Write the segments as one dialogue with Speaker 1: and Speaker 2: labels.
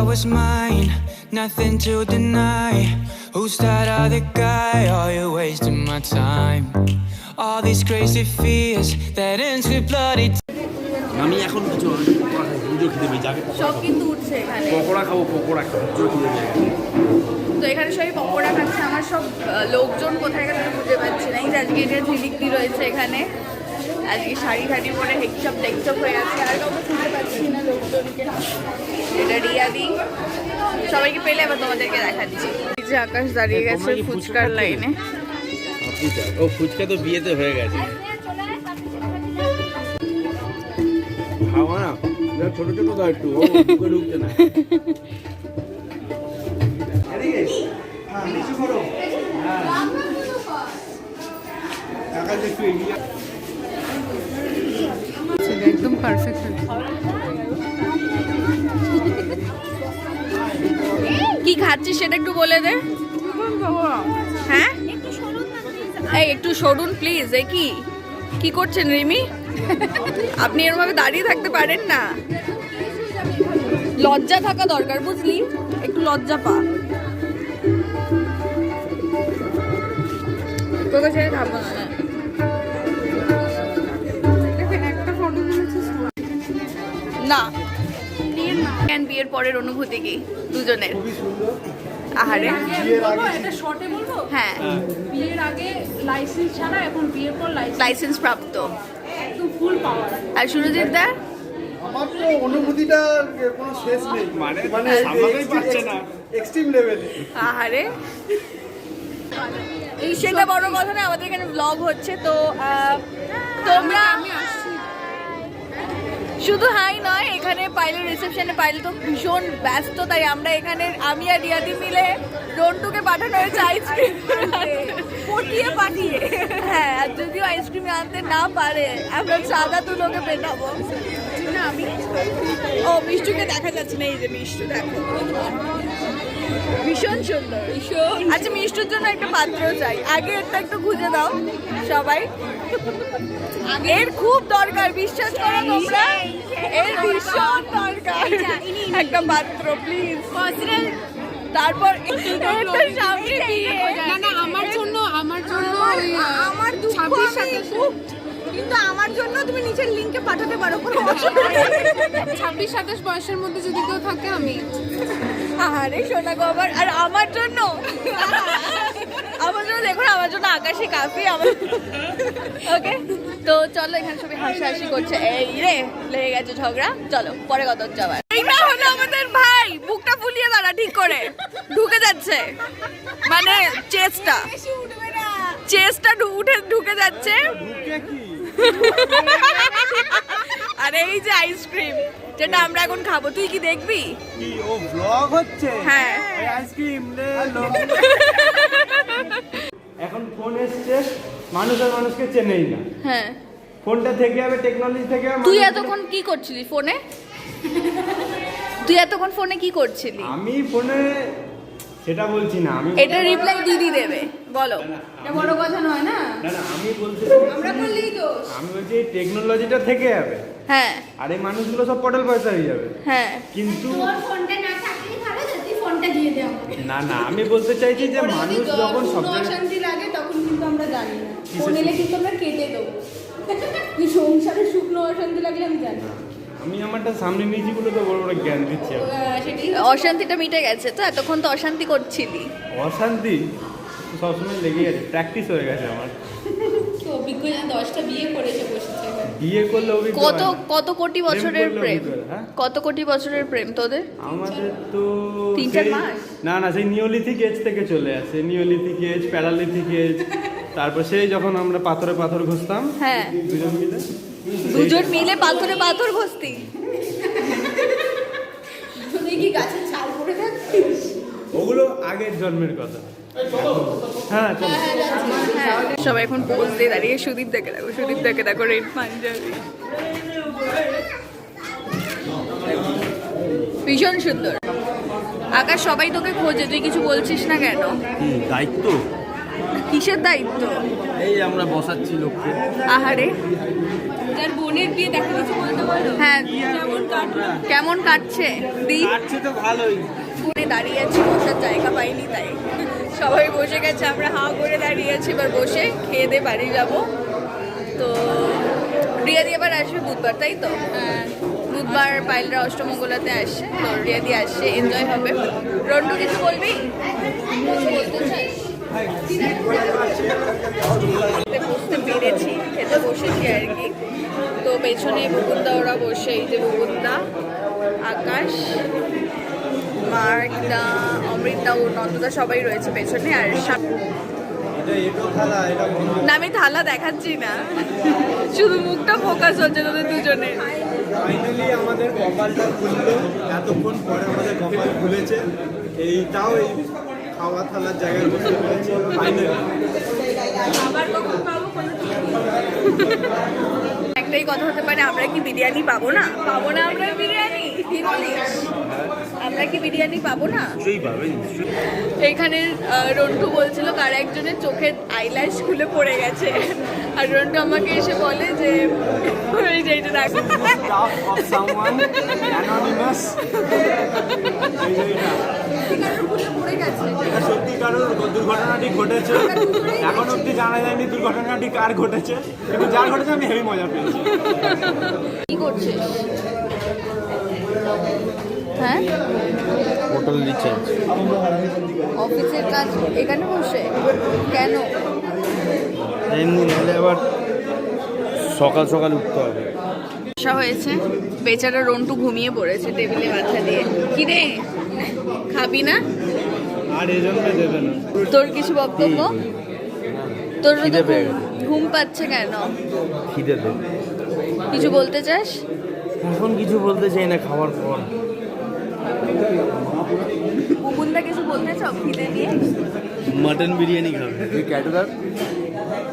Speaker 1: was mine, nothing to deny. Who's that other guy? Are you wasting my time? All these crazy fears that ends with bloody.
Speaker 2: আমি এখন কিছু video খেতে পেয়ে যাবে
Speaker 3: সব কিন্তু উঠছে এখানে।
Speaker 2: পকোড়া খাবো খিদে পেয়ে গেছে।
Speaker 3: তো এখানে সবাই পকোড়া খাচ্ছে। আমার সব লোকজন কোথায় গেছে বুঝতে পারছি না। এই যে আজকে এটা ঝিলিকটি রয়েছে এখানে, আজকে শাড়ি ঠাড়ি পরে হেকচপ টেকচপ হয়ে আছে। আর কাউকে খুঁজে পাচ্ছি না লোকজনকে। এটা রিয়াদি, সবাইকে পেলে আবার তোমাদেরকে দেখাচ্ছি। এই যে আকাশ দাঁড়িয়ে গেছে ফুচকার লাইনে।
Speaker 2: ও ফুচকা তো বিয়েতে হয়ে গেছে। খাওয়া না ছোট ছোট দাও একটু, ও ঢুকে ঢুকছে না।
Speaker 3: একদম পারফেক্ট। কি খাচ্ছিস সেটা একটু বলে দে। হ্যাঁ এই একটু সরুন প্লিজ। এই কি করছেন রিমি? আপনি এরভাবে দাঁড়িয়ে থাকতে পারেন না, লজ্জা থাকা দরকার বুঝলি, একটু লজ্জা পা। তোকে ছেড়ে খাবো না। না বিয়ের পরের অনুভূতি কি দুজনের? আহারে
Speaker 4: এটা শর্টে বলবো।
Speaker 3: হ্যাঁ,
Speaker 4: বিয়ের আগে লাইসেন্স ছাড়া, এখন বিয়ের পর
Speaker 3: লাইসেন্স প্রাপ্ত,
Speaker 4: একদম ফুল পাওয়ার।
Speaker 3: আর সুরজিৎ দা?
Speaker 5: আমার তো অনুভূতিটা কোনো শেষ নেই, মানে সামলাতেই পারছে না, এক্সট্রিম লেভেলে।
Speaker 3: আহারে সেটা বড় কথা না, আমাদের এখানে ব্লগ হচ্ছে তো তোমরা শুধু হাই নয়, এখানে পাইলের রিসেপশনে পাইলে তো ভীষণ ব্যস্ত, তাই আমরা এখানে আমি আর রিয়াদি মিলে রন্টুকে পাঠানো হয়েছে আইসক্রিম পাঠিয়ে। হ্যাঁ, আর যদিও আইসক্রিম আনতে না পারে আমরা সাদা তুলোকে পেটাবো। ও মিষ্টুকে দেখা যাচ্ছে না, এই যে মিষ্টু দেখো ভীষণ সুন্দর। আচ্ছা মিষ্টুর জন্য একটা পাত্র চাই, আগে একটা একটু খুঁজে দাও সবাই, এর খুব দরকার, বিশ্বাস করো তোমরা, এর ভীষণ দরকার একটা পাত্র প্লিজ। তারপর সামনে বিয়ে,
Speaker 4: না আমার জন্য
Speaker 3: আমার কিন্তু আমার জন্য তুমি নিচের লিংকে পাঠাতে পারো, কোনো অসুবিধা নেই।
Speaker 4: 26-27 বয়সের মধ্যে যদি কেউ থাকে আমি।
Speaker 3: আরে শোনা গো আবার, আর আমার জন্য দেখুন, আমার জন্য আকাশে কাফি। ওকে, তো চলো, এখানে সবাই হাসাহাসি করছে। এই রে লেগে গেছে ঝগড়া, চলো পরে কত যাবার। এইটা হলো আমাদের ভাই, বুকটা ফুলিয়ে দাঁড়া, ঠিক করে ঢুকে যাচ্ছে, মানে চেস্টটা উঠে ঢুকে যাচ্ছে। আর এই যে আইসক্রিম যেটা আমরা এখন খাবো, তুই কি দেখবি?
Speaker 5: কি ও ব্লগ হচ্ছে?
Speaker 3: হ্যাঁ,
Speaker 5: আইসক্রিম এখন ফোন এসছে, মানুষ আর মানুষকে চেনেই না।
Speaker 3: হ্যাঁ,
Speaker 5: ফোনটা থেকে যাবে, টেকনোলজি থেকে যাবে।
Speaker 3: তুই এতক্ষণ কি করছিলি ফোনে? কি করছিলি?
Speaker 5: আমি ফোনে সেটা বলছি না, আমি
Speaker 3: এটা রিপ্লাই দিদি দেবে, বলো।
Speaker 4: এটা বড় কথা নয় না,
Speaker 5: না আমি বলছি
Speaker 4: আমরা করলেই দোষ।
Speaker 5: আমি বলছি এই টেকনোলজিটা থেকে যাবে,
Speaker 3: হ্যাঁ
Speaker 5: আর এই মানুষগুলো সব পটল পয়সা হয়ে যাবে।
Speaker 3: হ্যাঁ,
Speaker 5: কিন্তু
Speaker 4: ফোনটা না থাকলেই ভালো, যদি ফোনটা দিয়ে দে আমাকে।
Speaker 5: না আমি বলতে চাইছি যে মানুষ যখন সব জায়গায়
Speaker 4: অশান্তি লাগে তখন কিন্তু আমরা জানি না, ফোন এলে কিন্তু আমরা কেটে দেবো। তুই সংসারে শুকনো অশান্তি লাগলে আমি জানি।
Speaker 5: আমি আমারটা সামনে নিয়েছি বলে তো বড় বড় জ্ঞান দিচ্ছি।
Speaker 4: সেটাই
Speaker 3: অশান্তিটা মিটে গেছে তো, এতক্ষণ তো অশান্তি করছিলি।
Speaker 5: অশান্তি সবসময় লেগে গেছে, প্র্যাকটিস হয়ে গেছে আমার।
Speaker 4: অভিজ্ঞ 10টা বিয়ে করেছে বসেছে।
Speaker 5: বিয়ে করলে
Speaker 3: কত কোটি বছরের প্রেম,
Speaker 5: হ্যাঁ?
Speaker 3: কত কোটি বছরের প্রেম তোদের?
Speaker 5: আমাদের তো
Speaker 3: 3-4 মাস।
Speaker 5: না সেই নিওলিথিক এজ থেকে চলে আসে, নিওলিথিক এজ, প্যারালিথিক এজ, তারপর সেই যখন আমরা পাথরে পাথর ঘষতাম,
Speaker 3: হ্যাঁ,
Speaker 5: দুজন
Speaker 3: মিলে পাথর ঘষতি।
Speaker 4: তুই কি গাছের ছাল পড়ে থাকতিস?
Speaker 5: ওগুলো আগের জন্মের কথা। হ্যাঁ চলো।
Speaker 3: সবাই এখন পোজ দিয়ে দাঁড়িয়ে, সুদীপ দেখে দেখো রেড পাঞ্জাবি, ভীষণ সুন্দর। আকাশ সবাই তোকে খোঁজে, তুই কিছু বলছিস না কেন?
Speaker 2: দায়িত্ব
Speaker 3: কিসের দায়িত্ব?
Speaker 2: এই আমরা বসাচ্ছি লোককে।
Speaker 3: আহারে,
Speaker 4: যার বোনের বিয়ে দেখা গেছে বলতে পারো
Speaker 3: হ্যাঁ
Speaker 4: কেমন কাটলো?
Speaker 3: কেমন কাটছে? দি
Speaker 2: কাটছে তো ভালোই।
Speaker 3: ফোনে দাঁড়িয়ে আছি, বসার জায়গা পাইনি তাই সবাই বসে গেছে, আমরা হাঁ করে দাঁড়িয়ে আছি। এবার বসে খেয়ে দিয়ে বাড়ি যাব। তো রিয়াদি এবার আসবে বুধবার, তাই তো? বুধবার পাইলরা অষ্টমঙ্গলাতে আসছে, তো রিয়াদি আসছে, এনজয় হবে। রন্টু কিছু বলবি? কিছু বলতে চাস? বসতে পেরেছি, খেতে বসেছি আর কি। তো পেছনে বুকুন্দা ওরা বসে, এই যে বুকুন্দা, আকাশ, মার্কদা, অমৃতা ও নন্দদা সবাই রয়েছে পেছনে। আর না, আমি থালা দেখাচ্ছি না, শুধু মুখটা ফোকাস হচ্ছে তোদের দুজনে।
Speaker 5: ফাইনালি আমাদের কপালটা খুললো, এতক্ষণ পরে আমাদের কপাল খুলেছে। এইটাও এই খাওয়া থালার জায়গায় বসে পড়েছে ফাইনালি।
Speaker 3: একটাই কথা হতে পারে, আমরা কি বিরিয়ানি পাবো না? পাবো না আমরা বিরিয়ানি? কি বলিস? আমরা কি বিরিয়ানি পাবো না? এইখানে রন্টু বলছিল কার একজনের চোখের আইল্যাশ খুলে পড়ে গেছে, আর রন্টু আমাকে এসে বলে যে এই যে এটা দেখো,
Speaker 5: সত্যিকারের দুর্ঘটনাটি ঘটেছে। এখন অব্দি জানা যায়নি দুর্ঘটনাটি কার ঘটেছে, কিন্তু যার ঘটেছে আমি হেভি মজা পেয়েছি।
Speaker 3: কি করছিস? হ্যাঁ,
Speaker 2: হোটেল রিচার্জ।
Speaker 3: অফিসের কাজ এখানে বসে কেন?
Speaker 2: এমনি নাহলে আবার সকাল সকাল উঠতে হবে।
Speaker 3: আশা হয়েছে, বেচারা রন্টু ঘুমিয়ে পড়েছে টেবিলে মাথা দিয়ে। কি রে, খাবি না?
Speaker 5: আর এই জন্য দেবে না।
Speaker 3: তোর কিছু বক্তব্য? তোর তো
Speaker 2: খিদে পেয়ে গেছে।
Speaker 3: ঘুম পাচ্ছে কেন?
Speaker 2: খিদে তো
Speaker 3: কিছু বলতে চাস?
Speaker 2: এখন কিছু বলতে চাই না, খাওয়ার পর।
Speaker 3: মুকুন্দা কিছু বলতে চাও খিদে নিয়ে?
Speaker 2: মাটন বিরিয়ানি খাবে।
Speaker 6: এই ক্যাটারার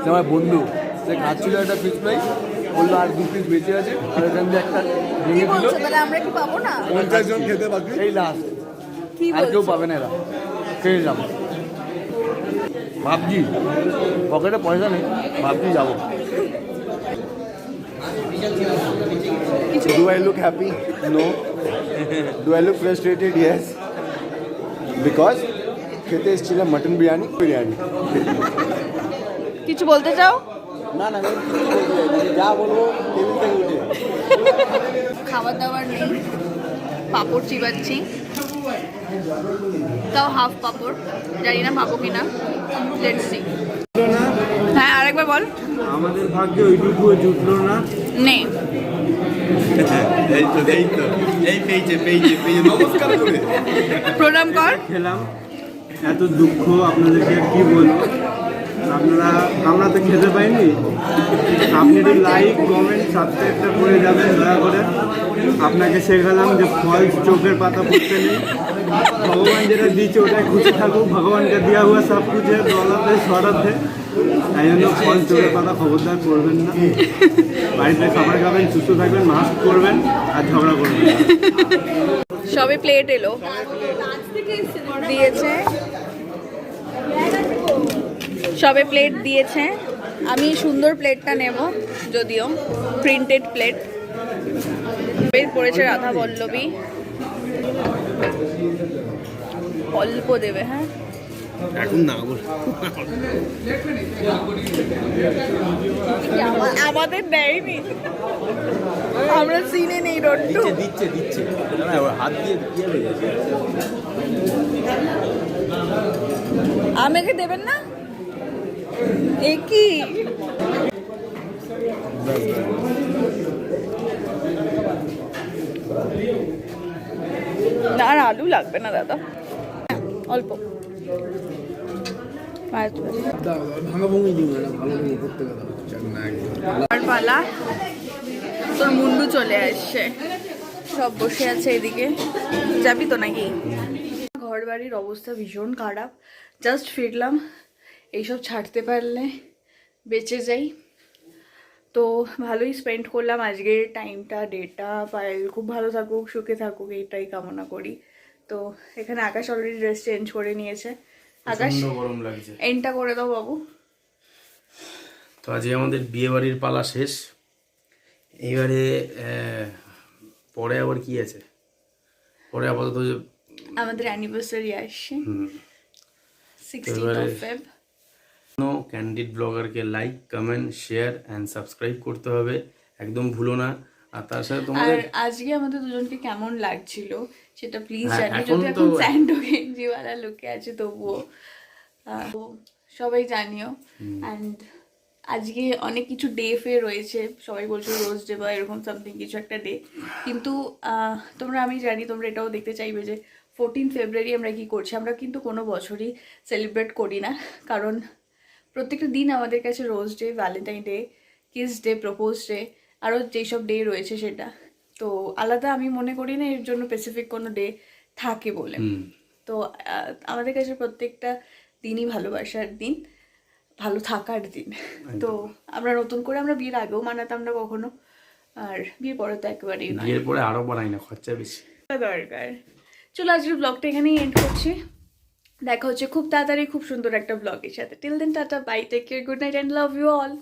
Speaker 6: সে আমার বন্ধু, সে খাচ্ছিল একটা ফিশ ফ্রাই, বললো আর 2 পিস বেঁচে আছে, আর এখান দিয়ে একটা
Speaker 3: কি
Speaker 6: ভেঙে দিল।
Speaker 3: বলছো, তাহলে আমরা কি পাবো না?
Speaker 6: 50 জন খেতে বাকি, এই লাস্ট,
Speaker 3: কি
Speaker 6: আর কেউ
Speaker 3: বলছো?
Speaker 6: পাবে না এরা। খেয়ে যাবো ভাবছি, পকেটে পয়সা নেই, ভাবছি যাবো। Do I look happy? No. Do I look frustrated? Yes. Because খেতে এসেছিলাম মাটন বিরিয়ানি।
Speaker 3: কিছু বলতে চাও?
Speaker 6: না না, আমি কিছু বলতে চাই না, যা বলবো টেবিল থেকে উঠে।
Speaker 3: খাবার দাবার নেই, পাঁপড় চিবাচ্ছি, তাও হাফ পাঁপড়, জানি না পাবো কিনা, লেটস সি। হ্যাঁ, আরেকবার বল।
Speaker 5: আমাদের ভাগ্যে ওইটুকুও জুটলো না।
Speaker 3: নেই,
Speaker 2: এই পেয়েছে নমস্কার করে
Speaker 3: প্রণাম কর।
Speaker 5: খেলাম, এত দুঃখ আপনাদেরকে আর কি বলবো। আমরা তো খেতে পাইনি। আপনি একটু লাইক, কমেন্ট, সাবস্ক্রাইবটা করে যাবেন দয়া করে। আপনাকে শেখালাম যে ফল চোখের পাতা পড়তে নেই, ভগবান যেটা দিচ্ছে ওটাই খুশি থাকুক। ভগবানকে দিয়া হুয়া সব কিছু দলাতে সরাতে, তাই জন্য ফল চোখের পাতা খবরদার করবেন না। বাড়িতে খাবার খাবেন, সুস্থ থাকবেন, মাস্ক করবেন আর ঝগড়া করবেন না।
Speaker 3: সবে প্লেট এলো, দিয়েছে, সবে প্লেট দিয়েছে। আমি সুন্দর প্লেটটা নেব, যদিও প্রিন্টেড প্লেট। পড়েছে রাধা পল্লবী, অল্প দেবে। হ্যাঁ,
Speaker 2: এখন না
Speaker 3: আমাদের দেয়নি, আমরা সিনে নেই। রন্টু
Speaker 2: দিচ্ছে না, হাত দিয়ে
Speaker 3: আমাকে দেবেন না? এ কি না, আর আলু লাগবে না দাদা, অল্প। আর পালা, তোর মুন্ডু চলে আসছে, সব বসে আছে এদিকে। যাবি তো নাকি? ঘর বাড়ির অবস্থা ভীষণ খারাপ, জাস্ট ফিরলাম। এইসব ছাড়তে পারলে বেঁচে যাই। তো ভালোই স্পেন্ড করলাম আজকের টাইমটা, ডেটা। পায়েল খুব ভালো থাকুক, সুখে থাকুক, এইটাই কামনা করি। তো এখানে আকাশ অলরেডি ড্রেস চেঞ্জ করে নিয়েছে, আকাশ
Speaker 2: প্রচণ্ড গরম লাগছে।
Speaker 3: এন্ডটা করে দাও বাবু।
Speaker 2: তো আজকে আমাদের বিয়ে বাড়ির পালা শেষ। এইবারে পরে আবার কি আছে, পরে আপাতত
Speaker 3: আমাদের অ্যানিভার্সারি আসছে 16th
Speaker 2: এবারে-
Speaker 3: of Feb।
Speaker 2: ক্যান্ডিড ব্লগারকে like, comment, share and subscribe করতে হবে, একদম ভুলো না। আর তার সাথে
Speaker 3: আর
Speaker 2: তোমাদের
Speaker 3: আজকে আমাদের দুজনকে কেমন লাগছিল সেটা প্লিজ
Speaker 2: হ্যাঁ,
Speaker 3: জানিও।
Speaker 2: এখন
Speaker 3: যদি
Speaker 2: তো-
Speaker 3: এখন স্যান্ডো গেঞ্জিওয়ালা লুকে আছে তবুও তো সবাই জানিও। অ্যান্ড আজকে অনেক কিছু ডে ফে রয়েছে, সবাই বলছো রোজ ডে বা এরকম সামথিং কিছু একটা ডে, কিন্তু আমি জানি তোমরা এটাও দেখতে চাইবে যে 14 ফেব্রুয়ারি আমরা কি করছি। আমরা কিন্তু কোনো বছরই সেলিব্রেট করি না, কারণ প্রত্যেকটা দিন আমাদের কাছে rose day, Valentine day, kiss day, propose day, আরও যেসব ডে রয়েছে সেটা তো আলাদা আমি মনে করি না এর জন্য স্পেসিফিক কোনো ডে থাকে বলে। তো আমাদের কাছে প্রত্যেকটা দিনই ভালোবাসার দিন, ভালো থাকার দিন। তো আমরা নতুন করে আমরা বিয়ের আগেও মানাতাম না কখনো, আর বিয়ের পরে তো একেবারেই নয়,
Speaker 2: বিয়ের পরে আরো বাড়াই না, খরচা বেশি।
Speaker 3: দরকার। চলো আজকের ব্লগটা এখানেই এন্ড করছি, দেখা হচ্ছে খুব তাড়াতাড়ি খুব সুন্দর একটা ব্লগের সাথে। Till then tata, bye, take care, good night and love you all.